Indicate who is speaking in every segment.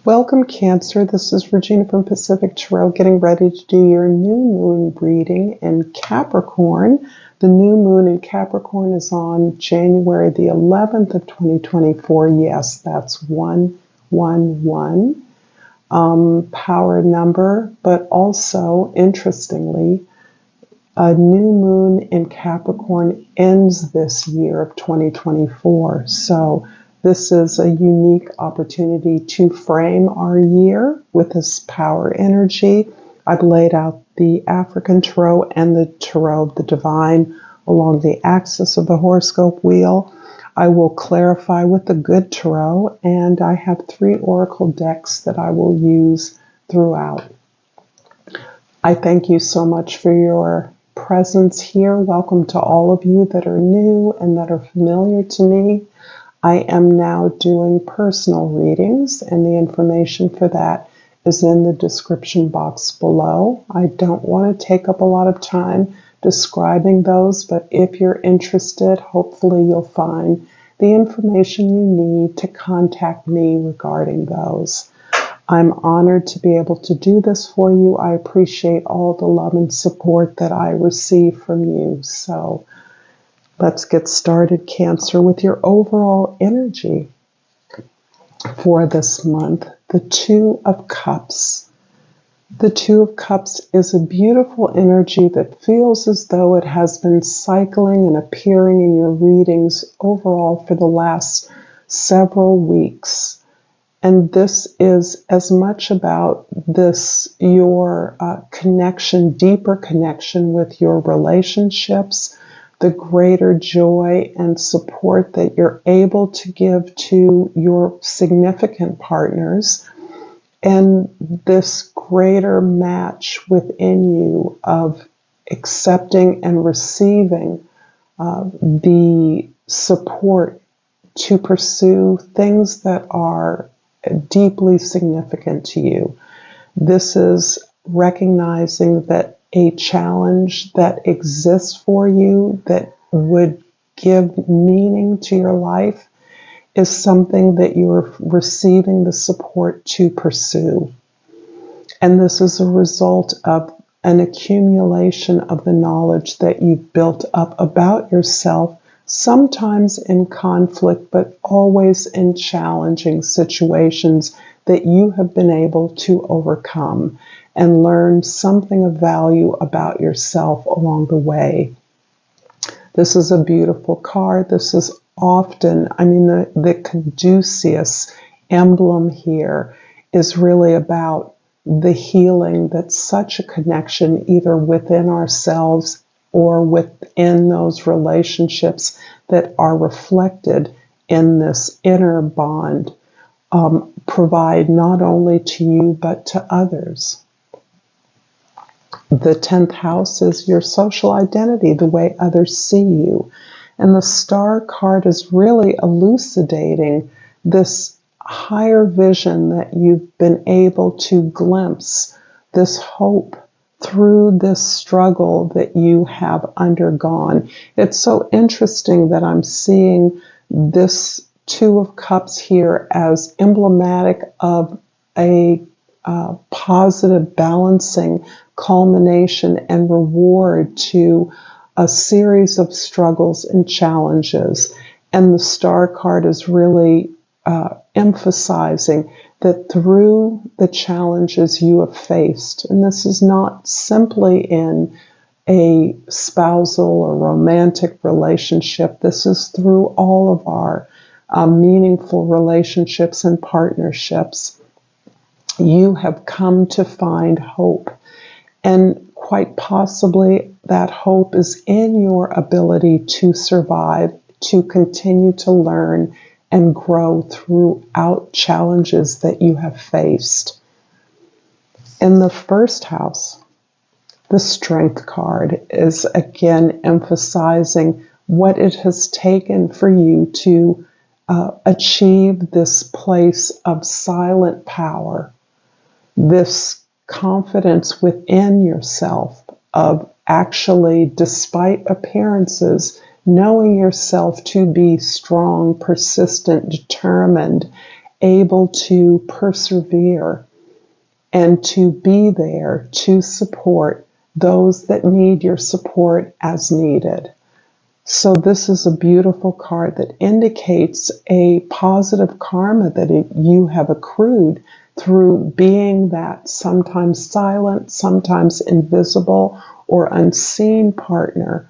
Speaker 1: Welcome, Cancer. This is Regina from Pacific Tarot, getting ready to do your new moon reading in Capricorn. The new moon in Capricorn is on January the 11th of 2024. Yes, that's 111. Power number, but also, interestingly, a new moon in Capricorn ends this year of 2024. So this is a unique opportunity to frame our year with this power energy. I've laid out the African Tarot and the Tarot of the Divine along the axis of the horoscope wheel. I will clarify with the Good Tarot, and I have 3 oracle decks that I will use throughout. I thank you so much for your presence here. Welcome to all of you that are new and that are familiar to me. I am now doing personal readings, and the information for that is in the description box below. I don't want to take up a lot of time describing those, but if you're interested, hopefully you'll find the information you need to contact me regarding those. I'm honored to be able to do this for you. I appreciate all the love and support that I receive from you. So let's get started, Cancer, with your overall energy for this month. The Two of Cups. The Two of Cups is a beautiful energy that feels as though it has been cycling and appearing in your readings overall for the last several weeks. And this is as much about your connection, deeper connection with your relationships, the greater joy and support that you're able to give to your significant partners, and this greater match within you of accepting and receiving the support to pursue things that are deeply significant to you. This is recognizing that a challenge that exists for you that would give meaning to your life is something that you're receiving the support to pursue. And this is a result of an accumulation of the knowledge that you've built up about yourself, sometimes in conflict, but always in challenging situations that you have been able to overcome and learn something of value about yourself along the way. This is a beautiful card. This is often, the caduceus emblem here is really about the healing that such a connection, either within ourselves or within those relationships that are reflected in this inner bond, provide not only to you but to others. The 10th house is your social identity, the way others see you. And the Star card is really elucidating this higher vision that you've been able to glimpse, this hope through this struggle that you have undergone. It's so interesting that I'm seeing this Two of Cups here as emblematic of a positive balancing culmination and reward to a series of struggles and challenges. And the Star card is really emphasizing that through the challenges you have faced, and this is not simply in a spousal or romantic relationship, this is through all of our meaningful relationships and partnerships, you have come to find hope. And quite possibly that hope is in your ability to survive, to continue to learn and grow throughout challenges that you have faced. In the first house, the Strength card is again emphasizing what it has taken for you to achieve this place of silent power, this confidence within yourself of actually, despite appearances, knowing yourself to be strong, persistent, determined, able to persevere and to be there to support those that need your support as needed. So this is a beautiful card that indicates a positive karma that you have accrued through being that sometimes silent, sometimes invisible or unseen partner.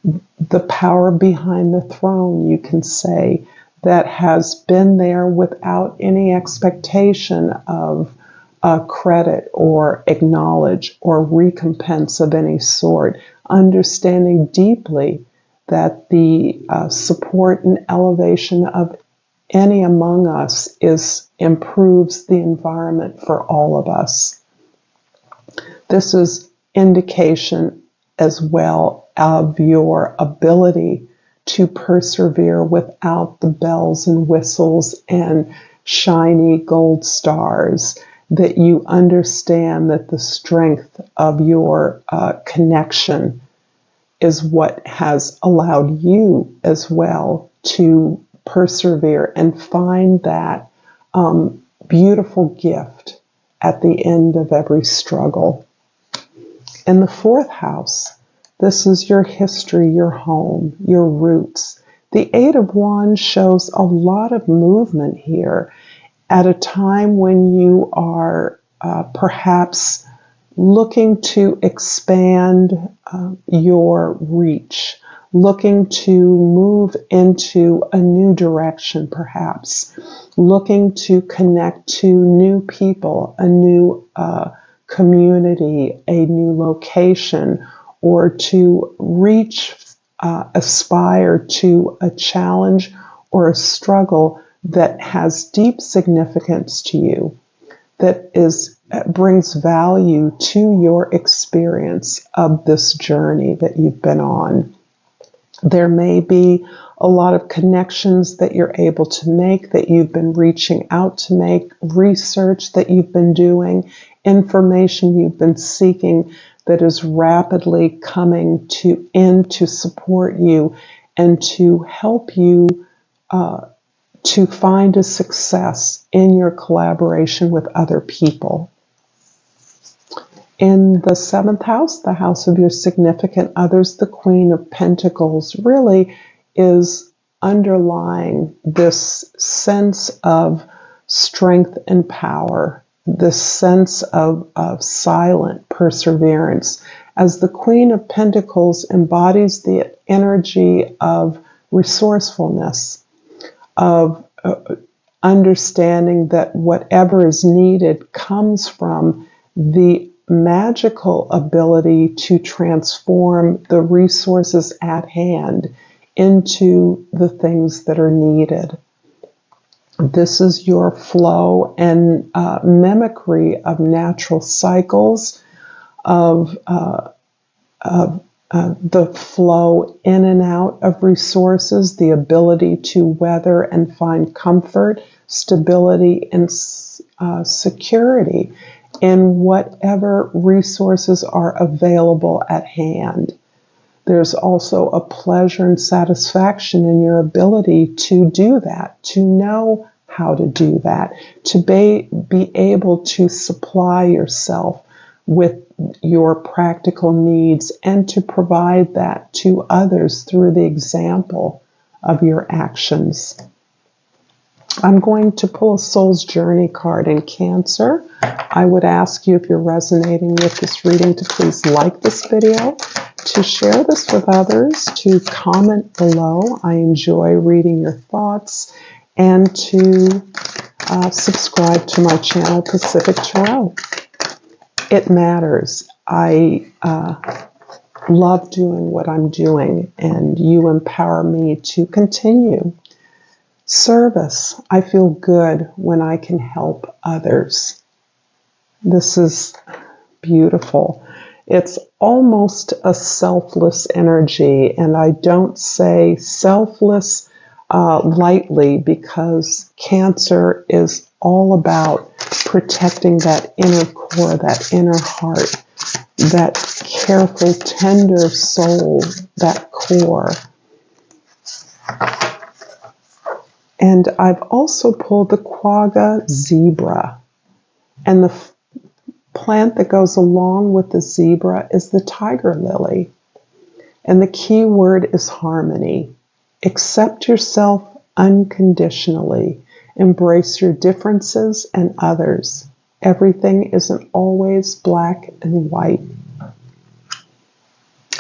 Speaker 1: The power behind the throne, you can say, that has been there without any expectation of credit or acknowledge or recompense of any sort, understanding deeply that the support and elevation of any among us improves the environment for all of us. This is indication as well of your ability to persevere without the bells and whistles and shiny gold stars, that you understand that the strength of your connection is what has allowed you as well to persevere and find that beautiful gift at the end of every struggle. In the fourth house, this is your history, your home, your roots. The Eight of Wands shows a lot of movement here at a time when you are perhaps looking to expand your reach, looking to move into a new direction perhaps, looking to connect to new people, a new community, a new location, or to reach, aspire to a challenge or a struggle that has deep significance to you, that brings value to your experience of this journey that you've been on. There may be a lot of connections that you're able to make, that you've been reaching out to make, research that you've been doing, information you've been seeking that is rapidly coming in to support you and to help you to find a success in your collaboration with other people. In the seventh house, the house of your significant others, the Queen of Pentacles really is underlying this sense of strength and power, this sense of silent perseverance, as the Queen of Pentacles embodies the energy of resourcefulness, of understanding that whatever is needed comes from the magical ability to transform the resources at hand into the things that are needed. This is your flow and mimicry of natural cycles, of the flow in and out of resources, the ability to weather and find comfort, stability, and security in whatever resources are available at hand. There's also a pleasure and satisfaction in your ability to do that, to know how to do that, to be able to supply yourself with your practical needs and to provide that to others through the example of your actions. I'm going to pull a Soul's Journey card in Cancer. I would ask you, if you're resonating with this reading, to please like this video, to share this with others, to comment below. I enjoy reading your thoughts, and to subscribe to my channel, Pacific Tarot. It matters. I love doing what I'm doing, and you empower me to continue. Service. I feel good when I can help others. This is beautiful. It's almost a selfless energy, and I don't say selfless lightly, because Cancer is all about protecting that inner core, that inner heart, that careful, tender soul, that core. And I've also pulled the quagga zebra. And the plant that goes along with the zebra is the tiger lily. And the key word is harmony. Accept yourself unconditionally. Embrace your differences and others. Everything isn't always black and white.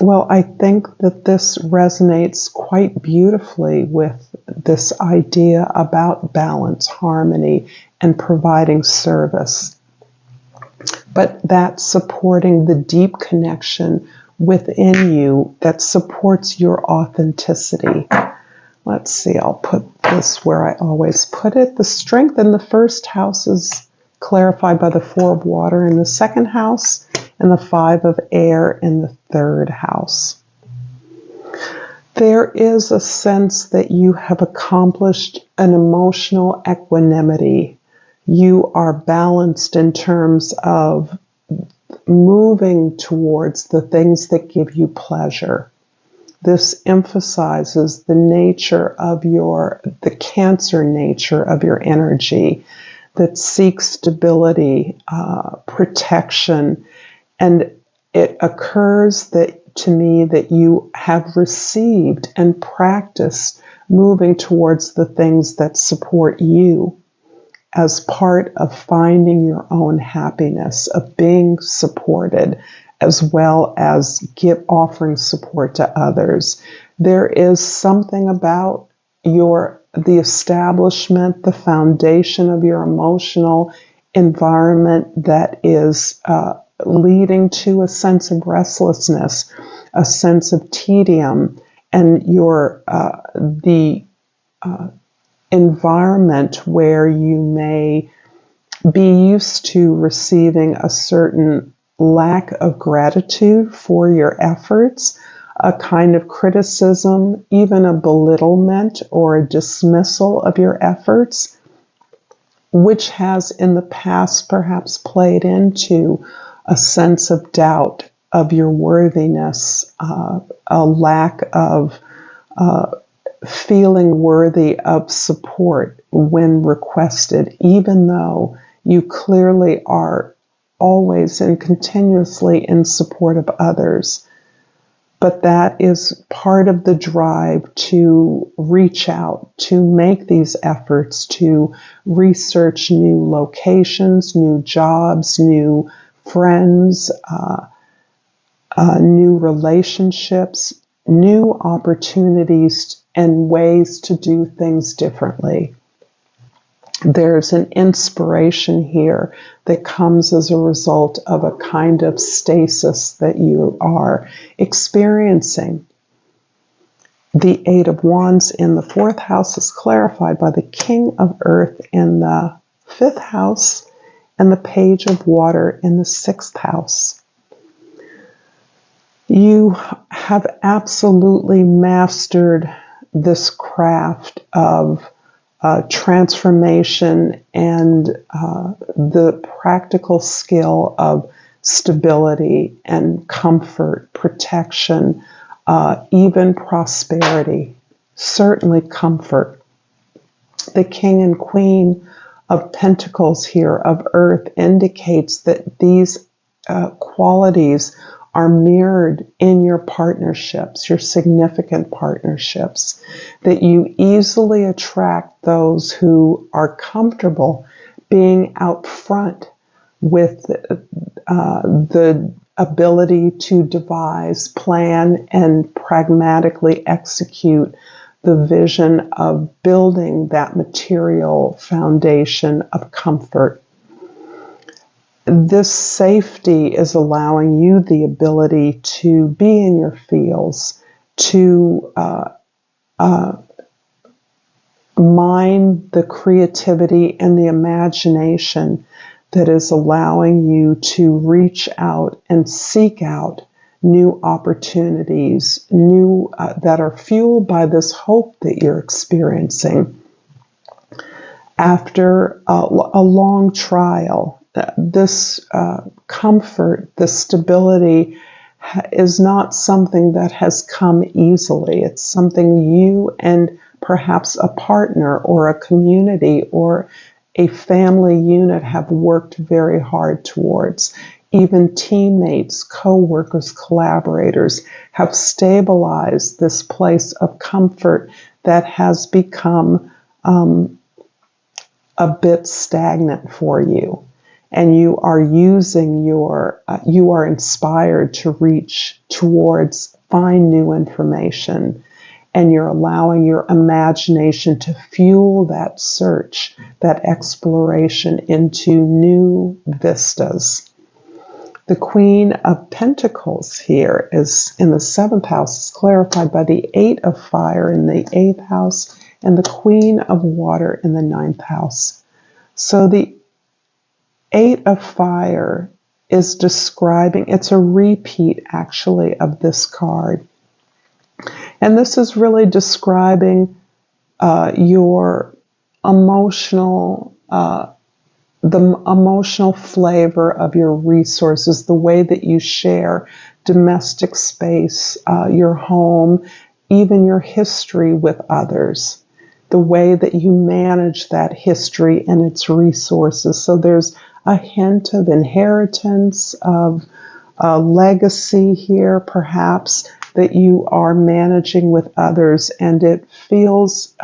Speaker 1: Well, I think that this resonates quite beautifully with this idea about balance, harmony, and providing service. But that's supporting the deep connection within you that supports your authenticity. Let's see, I'll put this where I always put it. The strength in the first house is clarified by the 4 of water in the second house and the 5 of air in the third house. There is a sense that you have accomplished an emotional equanimity. You are balanced in terms of moving towards the things that give you pleasure. This emphasizes the nature of the Cancer nature of your energy that seeks stability, protection, and it occurs to me that you have received and practiced moving towards the things that support you as part of finding your own happiness, of being supported, as well as offering support to others. There is something about the establishment, the foundation of your emotional environment that is leading to a sense of restlessness, a sense of tedium, and the environment where you may be used to receiving a certain lack of gratitude for your efforts, a kind of criticism, even a belittlement or a dismissal of your efforts, which has in the past perhaps played into a sense of doubt of your worthiness, a lack of feeling worthy of support when requested, even though you clearly are always and continuously in support of others. But that is part of the drive to reach out, to make these efforts, to research new locations, new jobs, new friends, new relationships, new opportunities and ways to do things differently. There's an inspiration here that comes as a result of a kind of stasis that you are experiencing. The 8 of Wands in the 4th house is clarified by the King of Earth in the 5th house and the Page of Water in the 6th house. You have absolutely mastered this craft of transformation and the practical skill of stability and comfort, protection, even prosperity, certainly comfort. The King and Queen of Pentacles here of Earth indicates that these qualities are mirrored in your partnerships, your significant partnerships, that you easily attract those who are comfortable being out front with the ability to devise, plan, and pragmatically execute the vision of building that material foundation of comfort. This safety is allowing you the ability to be in your feels, to mine the creativity and the imagination that is allowing you to reach out and seek out new opportunities, that are fueled by this hope that you're experiencing. After a long trial, this comfort, this stability is not something that has come easily. It's something you and perhaps a partner or a community or a family unit have worked very hard towards. Even teammates, co-workers, collaborators have stabilized this place of comfort that has become a bit stagnant for you. And you are using you are inspired to reach towards, find new information. And you're allowing your imagination to fuel that search, that exploration into new vistas. The Queen of Pentacles here is in the 7th house, is clarified by the 8 of Fire in the 8th house and the Queen of Water in the 9th house. So the 8 of Fire is describing, it's a repeat actually of this card. And this is really describing your emotional, the emotional flavor of your resources, the way that you share domestic space, your home, even your history with others, the way that you manage that history and its resources. So there's a hint of inheritance, of legacy here, perhaps, that you are managing with others, and it feels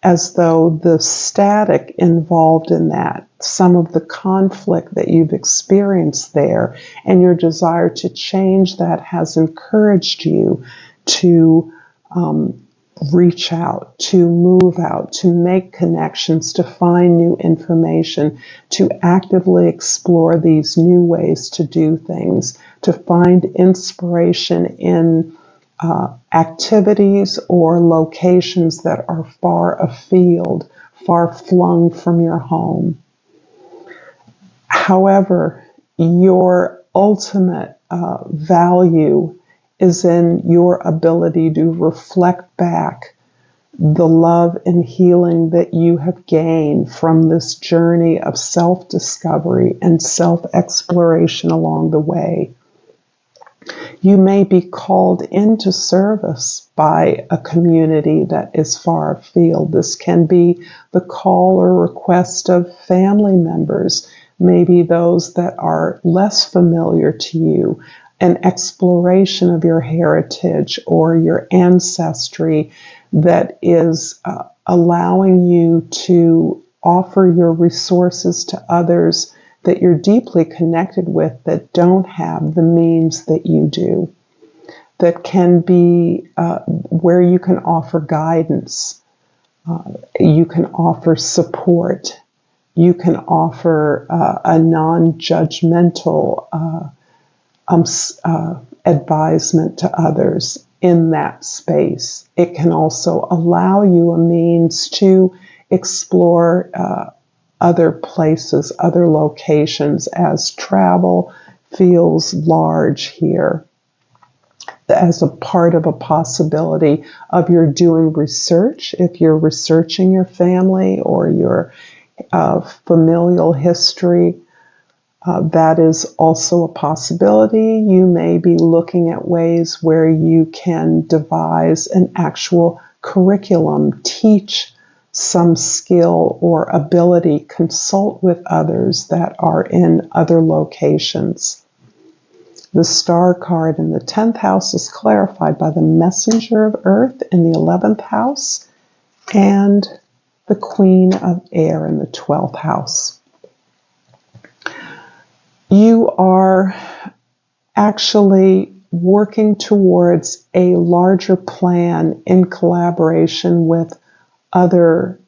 Speaker 1: as though the static involved in that, some of the conflict that you've experienced there, and your desire to change that has encouraged you to reach out, to move out, to make connections, to find new information, to actively explore these new ways to do things, to find inspiration in activities or locations that are far afield, far flung from your home. However, your ultimate value is in your ability to reflect back the love and healing that you have gained from this journey of self-discovery and self-exploration along the way. You may be called into service by a community that is far afield. This can be the call or request of family members, maybe those that are less familiar to you, an exploration of your heritage or your ancestry that is allowing you to offer your resources to others that you're deeply connected with that don't have the means that you do. That can be where you can offer guidance, you can offer support, you can offer a non-judgmental advisement to others in that space. It can also allow you a means to explore other places, other locations, as travel feels large here, as a part of a possibility of your doing research. If you're researching your family or your familial history, that is also a possibility. You may be looking at ways where you can devise an actual curriculum, teach some skill or ability, consult with others that are in other locations. The star card in the 10th house is clarified by the messenger of earth in the 11th house and the queen of air in the 12th house. You are actually working towards a larger plan in collaboration with other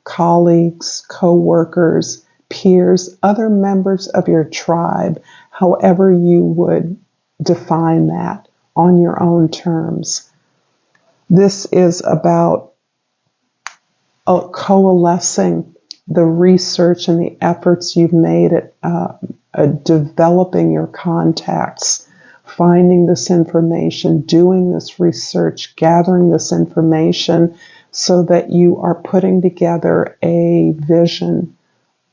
Speaker 1: colleagues, co-workers, peers, other members of your tribe, however you would define that on your own terms. This is about coalescing the research and the efforts you've made at developing your contacts, finding this information, doing this research, gathering this information, so that you are putting together a vision,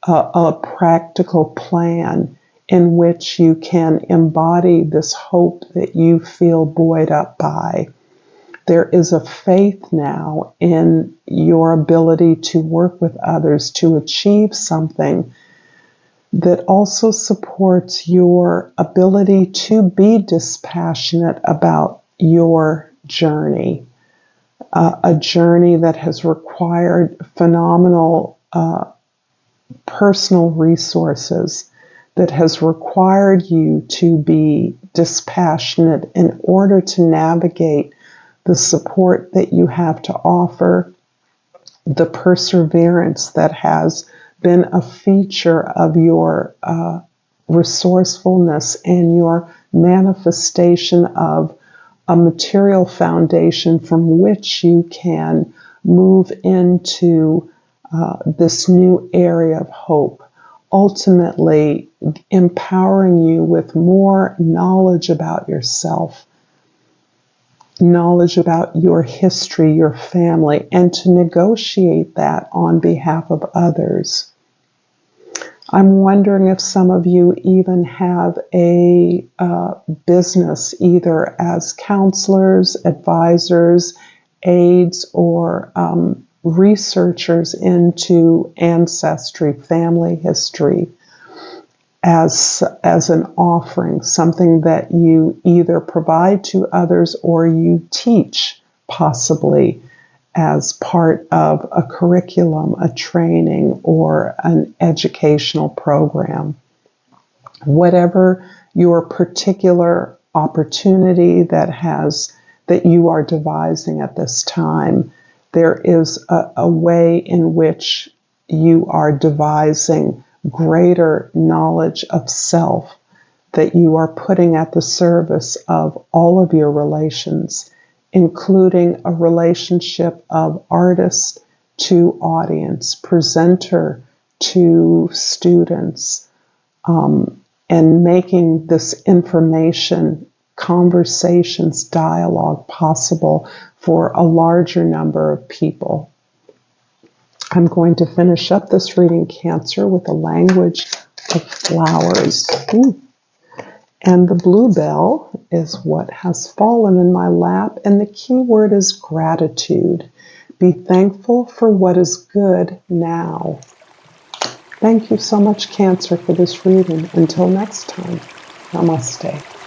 Speaker 1: a practical plan in which you can embody this hope that you feel buoyed up by. There is a faith now in your ability to work with others to achieve something that also supports your ability to be dispassionate about your journey. A journey that has required phenomenal personal resources, that has required you to be dispassionate in order to navigate the support that you have to offer, the perseverance that has been a feature of your resourcefulness and your manifestation of a material foundation from which you can move into this new area of hope, ultimately empowering you with more knowledge about yourself, knowledge about your history, your family, and to negotiate that on behalf of others. I'm wondering if some of you even have a business, either as counselors, advisors, aides, or researchers into ancestry, family history, as an offering, something that you either provide to others or you teach, possibly as part of a curriculum, a training, or an educational program. Whatever your particular opportunity that you are devising at this time, there is a way in which you are devising greater knowledge of self that you are putting at the service of all of your relations, including a relationship of artist to audience, presenter to students, and making this information, conversations, dialogue possible for a larger number of people. I'm going to finish up this reading, Cancer, with the language of flowers. And the bluebell is what has fallen in my lap, and the key word is gratitude. Be thankful for what is good now. Thank you so much, Cancer, for this reading. Until next time, Namaste.